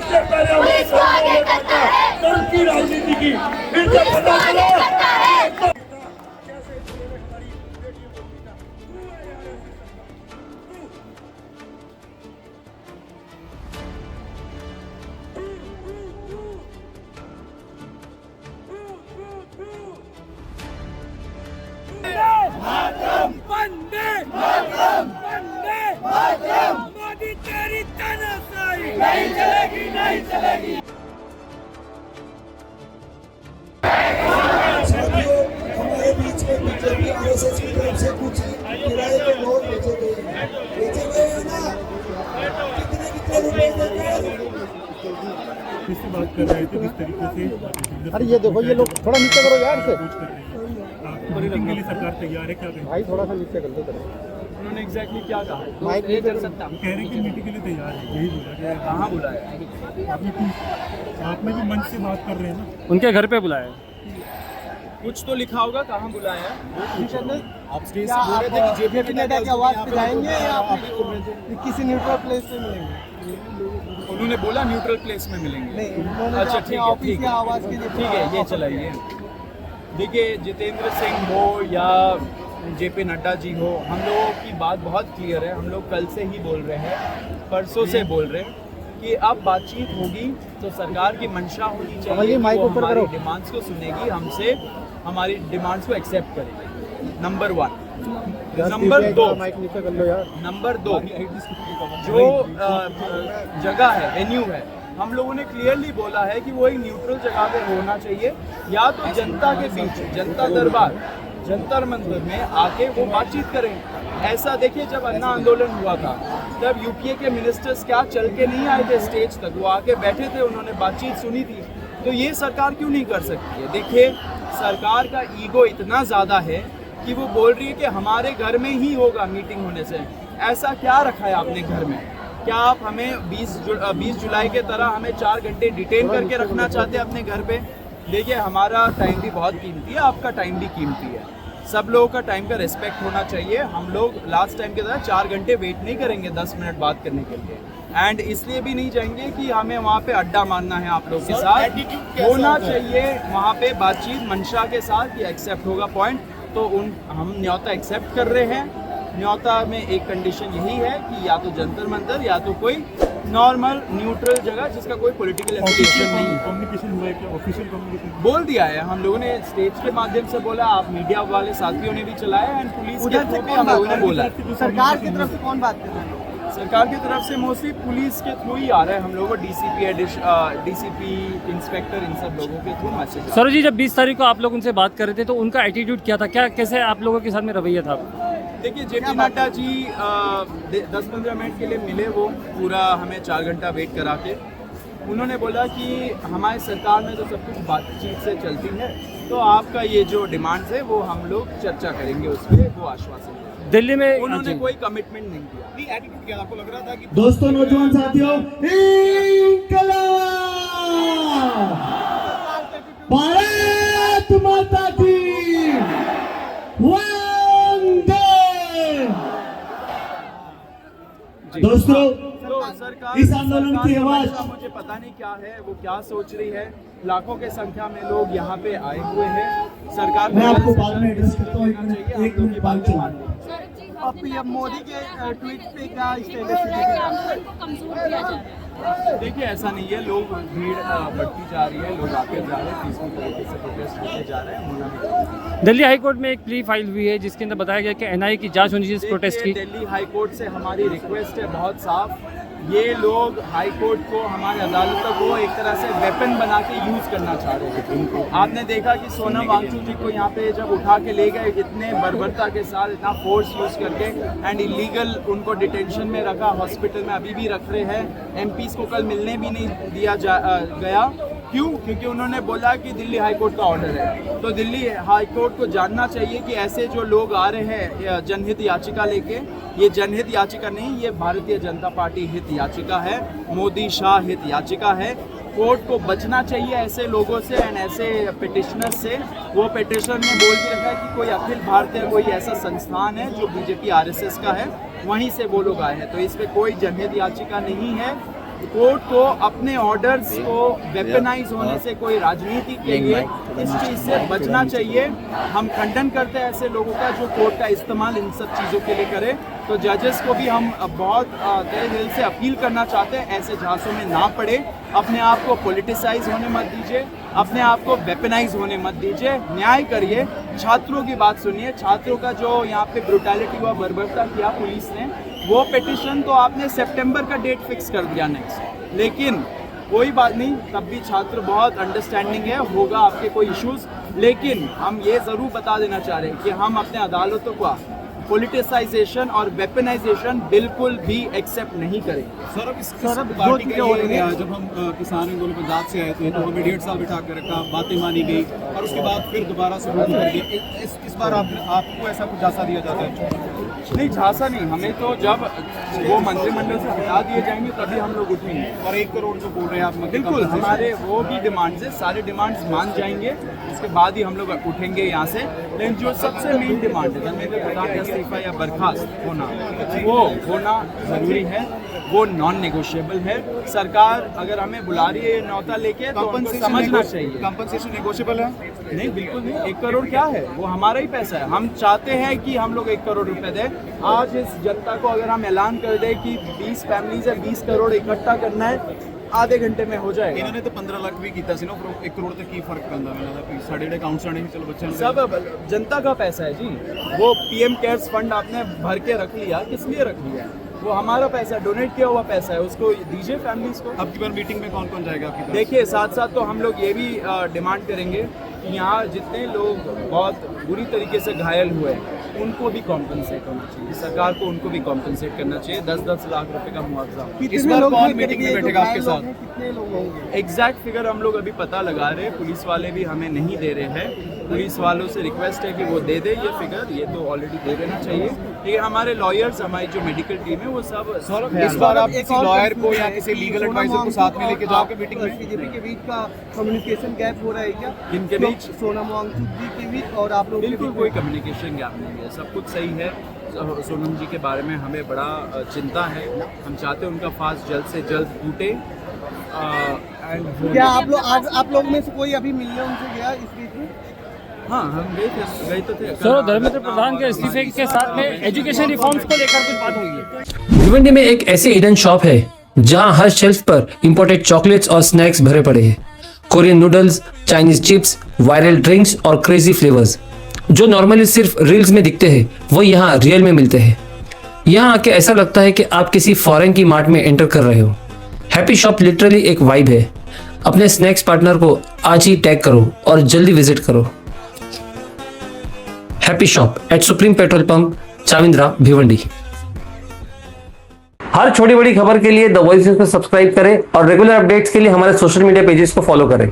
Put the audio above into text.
इससे पहले हमने कल की राजनीति की, इनसे पता चला वंदे मोदी तेरी तानाशाही नहीं चलेगी, नहीं चलेगी। हमारे बीच में बीजेपी आरएसएस की तरफ से कुछ किराए के लोग बेचे गए हैं ना, कितने रुपए देते हैं। किससे बात कर रहे थे, किस तरीके से? अरे ये देखो, ये लोग थोड़ा नीचे करो यार से। मीटिंग के लिए सरकार तैयार है क्या? भाई थोड़ा सा नीचे कर दो। उन्होंने एग्जैक्टली क्या कहा? माइक नहीं कर सकता। वो कह रहे हैं कि मीटिंग के लिए तैयार है, यही बोला गया है। कहाँ बुलाया? आप में भी मंच से बात कर रहे हैं ना? उनके घर पे बुलाया। कुछ तो लिखा होगा, कहाँ बुलाया? आप स्टेज से बोल रहे थे कि जेपी नड्डा की आवाज पे जाएंगे या किसी न्यूट्रल प्लेस पे मिलेंगे? उन्होंने बोला न्यूट्रल प्लेस में मिलेंगे। नहीं, उन्होंने अच्छा अपने ठीक है, ऑफिस ठीक की है, आवाज के लिए ठीक है, ये चलाइए। देखिए, जितेंद्र सिंह हो या जेपी नड्डा जी हो, हम लोगों की बात बहुत क्लियर है। हम लोग कल से ही बोल रहे हैं, परसों से बोल रहे हैं कि अब बातचीत होगी तो सरकार की मंशा होनी चाहिए, माइक वो ऊपर हमारी करो। डिमांड्स को सुनेगी, हमसे हमारी डिमांड्स को एक्सेप्ट करेगी। नंबर 1। नंबर 2, माइक नीचे कर लो यार। नंबर 2, जो जगह है, वेन्यू है, हम लोगों ने क्लियरली बोला है कि वो एक न्यूट्रल जगह पे होना चाहिए, या तो जनता के बीच, जनता दरबार, जंतर मंतर में आके वो बातचीत करें। ऐसा देखिए, जब अन्ना आंदोलन हुआ था तब यूपीए के मिनिस्टर्स क्या चल के नहीं आए थे स्टेज तक, वो आके बैठे थे, उन्होंने बातचीत सुनी थी। तो ये सरकार क्यों नहीं कर सकती है? देखिए, सरकार का ईगो इतना ज़्यादा है कि वो बोल रही है कि हमारे घर में ही होगा मीटिंग होने से। ऐसा क्या रखा है आपने घर में? क्या आप हमें 20 जुलाई के तरह हमें 4 घंटे डिटेन करके रखना चाहते हैं अपने घर पे? देखिए, हमारा टाइम भी बहुत कीमती है, आपका टाइम भी कीमती है, सब लोगों का टाइम का रिस्पेक्ट होना चाहिए। हम लोग लास्ट टाइम की तरह 4 घंटे वेट नहीं करेंगे 10 मिनट बात करने के लिए, एंड इसलिए भी नहीं जाएंगे कि हमें वहाँ पे अड्डा मारना है आप लोग के साथ। होना चाहिए वहाँ पे बातचीत मंशा के साथ, कि एक्सेप्ट होगा पॉइंट, तो हम न्योता एक्सेप्ट कर रहे हैं। न्योता में एक कंडीशन यही है कि या तो जंतर मंतर या तो कोई नॉर्मल न्यूट्रल जगह जिसका कोई पॉलिटिकल एफिलिएशन नहीं है। कम्युनिकेशन हुआ है क्या? ऑफिशियल कम्युनिकेशन बोल दिया है, हम लोगों ने स्टेज के माध्यम से बोला, आप मीडिया वाले साथियों ने भी चलाया, एंड पुलिस के थ्रू भी हम लोगों ने बोला। सरकार की तरफ से कौन बात कर रहा है? सरकार की तरफ से मोस्टली पुलिस के थ्रू ही आ रहा है। हम लोगों को डीसीपी इंस्पेक्टर, इन सब लोगों के थ्रू मैसेज। सरोज जी, जब 20 तारीख को आप लोग उनसे बात कर रहे थे तो उनका एटीट्यूड क्या था? कैसे आप लोगों के साथ में रवैया था? देखिए, जेपी नड्डा जी 10-15 मिनट के लिए मिले, वो पूरा हमें 4 घंटा वेट करा के उन्होंने बोला कि हमारे सरकार में तो सब कुछ बातचीत से चलती है, तो आपका ये जो डिमांड्स है वो हम लोग चर्चा करेंगे, उसमें वो आश्वासन दिया। दिल्ली में उन्होंने कोई कमिटमेंट नहीं किया। एटीट्यूड क्या आपको लग रहा था कि दोस्तों, नौजवान साथियों, इंकलाब! भारत माता की वंदे! दोस्तों, तो सरकार इस आंदोलन की आवाज मुझे पता नहीं क्या है, वो क्या सोच रही है। लाखों के संख्या में लोग यहाँ पे आए हुए हैं। सरकार मैं आपको बाद में एड्रेस करता हूँ। एक मिनट बाद में। अब पीएम मोदी के ट्वीट पे क्या स्टेटस है? देखिए, ऐसा नहीं है, लोग भीड़ बढ़ती जा रही है, लोग आते जा रहे हैं, पीसफुल तरीके से प्रोटेस्ट होते जा रहे हैं, होना भी। दिल्ली हाई कोर्ट में एक प्ली फाइल हुई है जिसके अंदर बताया गया कि एनआईए की जांच होनी चाहिए इस प्रोटेस्ट की। दिल्ली हाई कोर्ट से हमारी रिक्वेस्ट है बहुत साफ, ये लोग हाई कोर्ट को, हमारी अदालतों को एक तरह से वेपन बना के यूज़ करना चाह रहे थे। आपने देखा कि सोनम वांगचुक जी को यहाँ पे जब उठा के ले गए, इतने बर्बरता के साथ, इतना फोर्स यूज़ करके, एंड इलीगल उनको डिटेंशन में रखा, हॉस्पिटल में अभी भी रख रहे हैं। एमपीज़ को कल मिलने भी नहीं दिया गया। क्यों? क्योंकि उन्होंने बोला कि दिल्ली हाई कोर्ट का ऑर्डर है। तो दिल्ली हाई कोर्ट को जानना चाहिए कि ऐसे जो लोग आ रहे हैं जनहित याचिका लेके, ये जनहित याचिका नहीं, ये भारतीय जनता पार्टी हित याचिका है, मोदी शाह हित याचिका है। कोर्ट को बचना चाहिए ऐसे लोगों से एंड ऐसे पिटिशनर्स से। वो पिटिशन में बोल के रखा है कि कोई अखिल भारतीय कोई ऐसा संस्थान है जो बीजेपी आरएसएस का है, वहीं से वो लोग आए हैं। तो इस पर कोई जनहित याचिका नहीं है। कोर्ट को अपने ऑर्डर्स को वेपनाइज होने से कोई राजनीति के लिए इस चीज़ से बचना चाहिए। हम खंडन करते हैं ऐसे लोगों का जो कोर्ट का इस्तेमाल इन सब चीज़ों के लिए करे। तो जजेस को भी हम बहुत तहे दिल से अपील करना चाहते हैं, ऐसे झांसों में ना पड़े, अपने आप को पॉलिटिसाइज होने मत दीजिए, अपने आप को वेपनाइज होने मत दीजिए, न्याय करिए, छात्रों की बात सुनिए। छात्रों का जो यहाँ पे ब्रुटैलिटी हुआ, बर्बरता किया पुलिस ने, वो पिटिशन तो आपने सितंबर का डेट फिक्स कर दिया नेक्स्ट, लेकिन कोई बात नहीं, तब भी छात्र बहुत अंडरस्टैंडिंग है, होगा आपके कोई इश्यूज, लेकिन हम ये ज़रूर बता देना चाह रहे हैं कि हम अपने अदालतों का पॉलिटिसाइजेशन और वेपनाइजेशन बिल्कुल भी एक्सेप्ट नहीं करेंगे। सर अब इस पार्टी के लिए जब हम किसान आंदोलन पंजाब से आए थे तो हमें 1.5 साल बिठा कर रखा, बातें मानी गई और उसके बाद फिर दोबारा से वोट कर दिया। इस बार आपको ऐसा कुछ झांसा दिया जाता है? नहीं, झांसा नहीं, हमें तो जब वो मंत्रिमंडल से हटा दिए जाएंगे तभी हम लोग उठेंगे। और 1 करोड़ जो बोल रहे हैं आप, बिल्कुल हमारे वो भी डिमांड्स है, सारे डिमांड्स मान जाएंगे, उसके बाद ही हम लोग उठेंगे यहाँ से। लेकिन जो सबसे मेन डिमांड है धर्मेंद्र प्रधान का इस्तीफा या बर्खास्त होना, वो होना ज़रूरी है, वो नॉन नेगोशिएबल है। सरकार अगर हमें बुला रही है न्योता लेके तो उनको समझना चाहिए। कंपनसेशन नेगोशिएबल है? नहीं, बिल्कुल नहीं। 1 करोड़ क्या है, वो हमारा ही पैसा है। हम चाहते हैं कि हम लोग 1 करोड़ रुपए दें। आज इस जनता को अगर हम ऐलान कर दें कि 20 फैमिली से 20 करोड़ इकट्ठा करना है, आधे घंटे में हो जाएगा। इन्होंने तो 15 लाख भी किया ना, 1 करोड़ तक की फर्क पैंदा है। साढ़े अकाउंट से चलो बच्चे सब जनता का पैसा है जी। वो पीएम केयर्स फंड आपने भर के रख लिया, किस लिए रख लिया? वो हमारा पैसा, डोनेट किया हुआ पैसा है, उसको दीजिए फैमिलीज को। अब की बार मीटिंग में कौन कौन जाएगा आपकी तरफ? देखिए, साथ साथ तो हम लोग ये भी डिमांड करेंगे कि यहाँ जितने लोग बहुत बुरी तरीके से घायल हुए उनको भी कॉम्पनसेट होना चाहिए, सरकार को उनको भी कॉम्पनसेट करना चाहिए। 10-10 लाख रुपए का मुआवजा। इस बार कौन मीटिंग में बैठेगा आपके साथ? कितने लोग होंगे? एग्जैक्ट फिगर हम लोग अभी पता लगा रहे हैं, पुलिस वाले भी हमें नहीं दे रहे हैं। पुलिस वालों से रिक्वेस्ट है कि वो दे दे ये फिगर, ये तो ऑलरेडी दे देना चाहिए। लेकिन हमारे लॉयर्स, हमारी जो मेडिकल टीम है, वो सब इस बार आप किसी लॉयर को या किसी लीगल एडवाइजर को साथ में लेके जाओगे मीटिंग में? बीजेपी के बीच का कम्युनिकेशन गैप हो रहा है क्या? किनके बीच? सोनम वांगचुक जी के बीच और आप लोग? बिल्कुल कोई कम्युनिकेशन गैप नहीं है, सब कुछ सही है। सोनम जी के बारे में हमें बड़ा चिंता है, हम चाहते हैं उनका फास्ट जल्द से जल्द टूटे। क्या आप लोग में से कोई अभी मिलने उनसे गया इस बीच में? हाँ, हम गए तो थे। सर, धर्मेंद्र प्रधान के इस्तीफे के साथ में एजुकेशन रिफॉर्म्स को लेकर कुछ बात हुई है? भिवंडी में एक ऐसी हिडन शॉप है जहां हर शेल्फ पर इंपोर्टेड चॉकलेट्स और स्नैक्स भरे पड़े हैं। Korean noodles, Chinese chips, viral drinks और क्रेजी फ्लेवर्स जो नॉर्मली सिर्फ रील्स में दिखते हैं, वो यहाँ रियल में मिलते हैं। यहाँ आके ऐसा लगता है कि आप किसी फॉरेन की मार्ट में एंटर कर रहे हो। हैप्पी शॉप लिटरली एक वाइब है। अपने स्नैक्स पार्टनर को आज ही टैग करो और जल्दी विजिट करो। Happy shop at supreme petrol pump, Chavindra, Bhiwandi. हर छोटी बड़ी खबर के लिए द वॉइस को सब्सक्राइब करें और रेगुलर अपडेट्स के लिए हमारे सोशल मीडिया पेजेस को फॉलो करें।